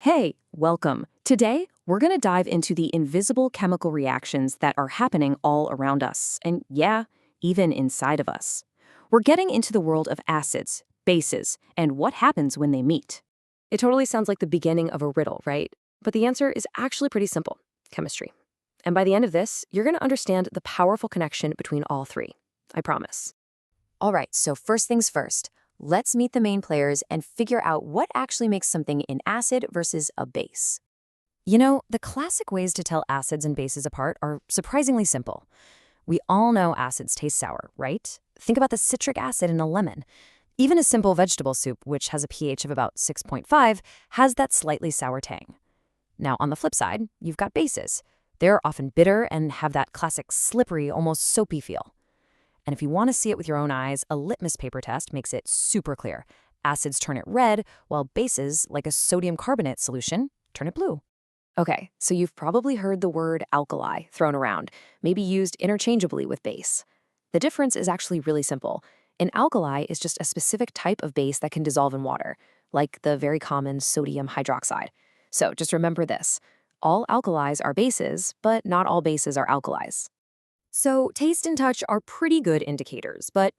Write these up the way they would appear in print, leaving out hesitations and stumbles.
Hey, welcome. Today, we're going to dive into the invisible chemical reactions that are happening all around us, and yeah, even inside of us. We're getting into the world of acids, bases, and what happens when they meet. It totally sounds like the beginning of a riddle, right? But the answer is actually pretty simple: chemistry. And by the end of this, you're going to understand the powerful connection between all three. I promise. All right, so first things first, let's meet the main players and figure out what actually makes something an acid versus a base. The classic ways to tell acids and bases apart are surprisingly simple. We all know acids taste sour, right? Think about the citric acid in a lemon. Even a simple vegetable soup, which has a pH of about 6.5, has that slightly sour tang. Now, on the flip side, you've got bases. They're often bitter and have that classic slippery, almost soapy feel. And if you want to see it with your own eyes, a litmus paper test makes it super clear. Acids turn it red, while bases, like a sodium carbonate solution, turn it blue. Okay, so you've probably heard the word alkali thrown around, maybe used interchangeably with base. The difference is actually really simple. An alkali is just a specific type of base that can dissolve in water, like the very common sodium hydroxide. So just remember this: all alkalis are bases, but not all bases are alkalis. So, taste and touch are pretty good indicators, but,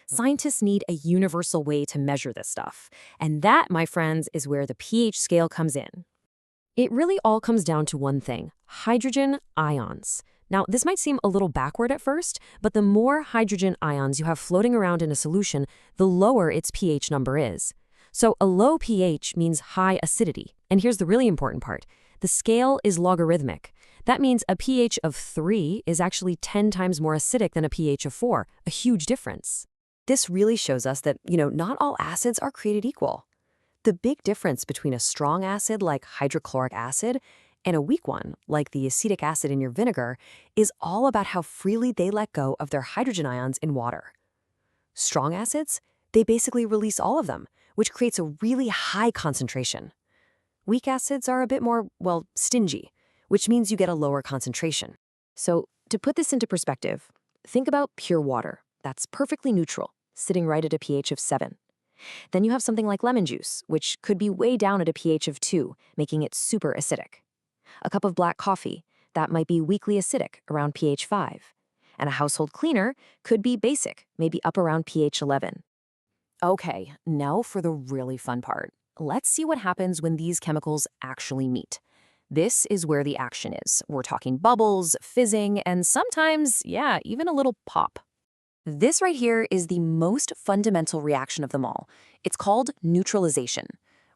scientists need a universal way to measure this stuff. And that, my friends, is where the pH scale comes in. It really all comes down to one thing: hydrogen ions. Now, this might seem a little backward at first, but the more hydrogen ions you have floating around in a solution, the lower its pH number is. So, a low pH means high acidity. And here's the really important part: the scale is logarithmic. That means a pH of 3 is actually 10 times more acidic than a pH of 4, a huge difference. This really shows us that, not all acids are created equal. The big difference between a strong acid like hydrochloric acid and a weak one, like the acetic acid in your vinegar, is all about how freely they let go of their hydrogen ions in water. Strong acids, they basically release all of them, which creates a really high concentration. Weak acids are a bit more, stingy, which means you get a lower concentration. So, to put this into perspective, think about pure water that's perfectly neutral, sitting right at a pH of 7. Then you have something like lemon juice, which could be way down at a pH of 2, making it super acidic. A cup of black coffee, that might be weakly acidic, around pH 5. And a household cleaner could be basic, maybe up around pH 11. Okay, now for the really fun part. Let's see what happens when these chemicals actually meet. This is where the action is. We're talking bubbles, fizzing, and sometimes, even a little pop. This right here is the most fundamental reaction of them all. It's called neutralization.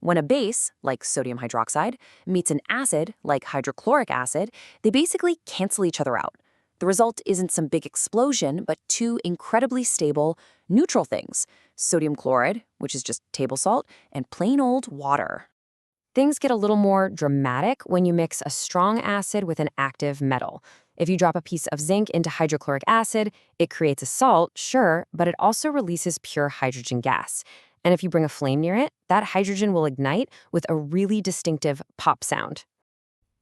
When a base, like sodium hydroxide, meets an acid, like hydrochloric acid, they basically cancel each other out. The result isn't some big explosion, but two incredibly stable, neutral things: sodium chloride, which is just table salt, and plain old water. Things get a little more dramatic when you mix a strong acid with an active metal. If you drop a piece of zinc into hydrochloric acid, it creates a salt, sure, but it also releases pure hydrogen gas. And if you bring a flame near it, that hydrogen will ignite with a really distinctive pop sound.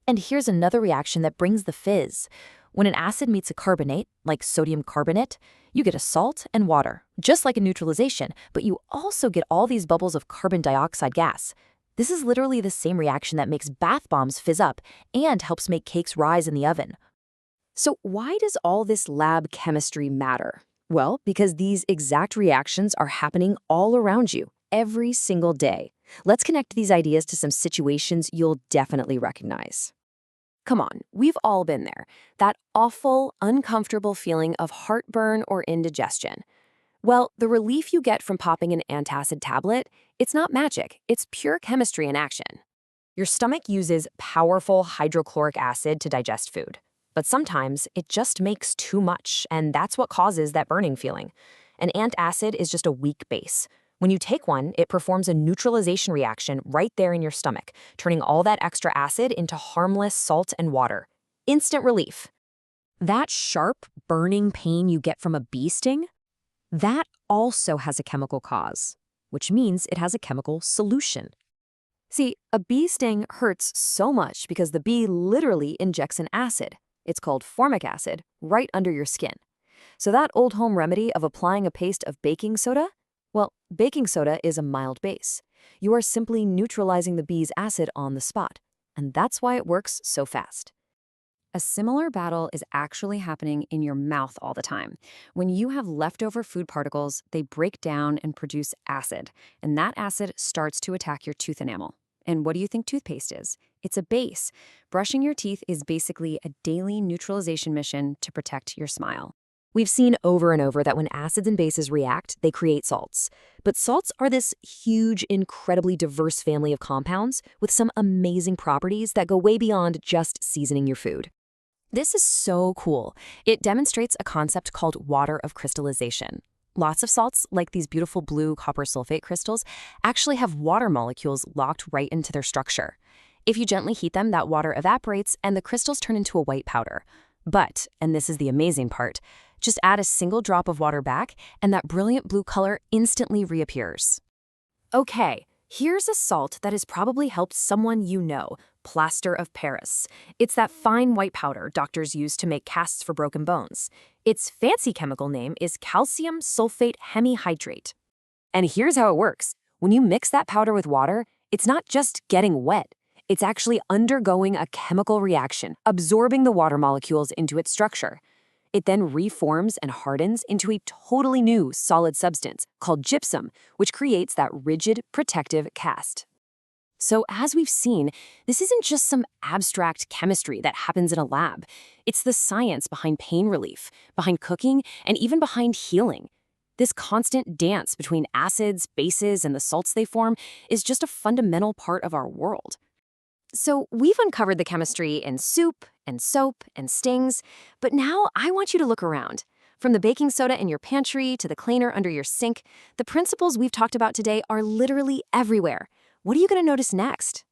And here's another reaction that brings the fizz. When an acid meets a carbonate, like sodium carbonate, you get a salt and water, just like a neutralization, but you also get all these bubbles of carbon dioxide gas. This is literally the same reaction that makes bath bombs fizz up and helps make cakes rise in the oven. So why does all this lab chemistry matter? Well, because these exact reactions are happening all around you, every single day. Let's connect these ideas to some situations you'll definitely recognize. Come on, we've all been there. That awful, uncomfortable feeling of heartburn or indigestion. Well, the relief you get from popping an antacid tablet, it's not magic, it's pure chemistry in action. Your stomach uses powerful hydrochloric acid to digest food. But sometimes it just makes too much, and that's what causes that burning feeling. An antacid is just a weak base. When you take one, it performs a neutralization reaction right there in your stomach, turning all that extra acid into harmless salt and water. Instant relief. That sharp, burning pain you get from a bee sting, that also has a chemical cause, which means it has a chemical solution. See, a bee sting hurts so much because the bee literally injects an acid. It's called formic acid, right under your skin. So that old home remedy of applying a paste of baking soda? Well, baking soda is a mild base. You are simply neutralizing the bee's acid on the spot. And that's why it works so fast. A similar battle is actually happening in your mouth all the time. When you have leftover food particles, they break down and produce acid, and that acid starts to attack your tooth enamel. And what do you think toothpaste is? It's a base. Brushing your teeth is basically a daily neutralization mission to protect your smile. We've seen over and over that when acids and bases react, they create salts. But salts are this huge, incredibly diverse family of compounds with some amazing properties that go way beyond just seasoning your food. This is so cool. It demonstrates a concept called water of crystallization. Lots of salts, like these beautiful blue copper sulfate crystals, actually have water molecules locked right into their structure. If you gently heat them, that water evaporates and the crystals turn into a white powder. But, and this is the amazing part, just add a single drop of water back and that brilliant blue color instantly reappears. Okay, here's a salt that has probably helped someone you know, plaster of Paris. It's that fine white powder doctors use to make casts for broken bones. Its fancy chemical name is calcium sulfate hemihydrate. And here's how it works. When you mix that powder with water, it's not just getting wet. It's actually undergoing a chemical reaction, absorbing the water molecules into its structure. It then reforms and hardens into a totally new solid substance called gypsum, which creates that rigid, protective cast. So as we've seen, this isn't just some abstract chemistry that happens in a lab. It's the science behind pain relief, behind cooking, and even behind healing. This constant dance between acids, bases, and the salts they form is just a fundamental part of our world. So we've uncovered the chemistry in soup and soap and stings, but now I want you to look around. From the baking soda in your pantry to the cleaner under your sink, the principles we've talked about today are literally everywhere. What are you going to notice next?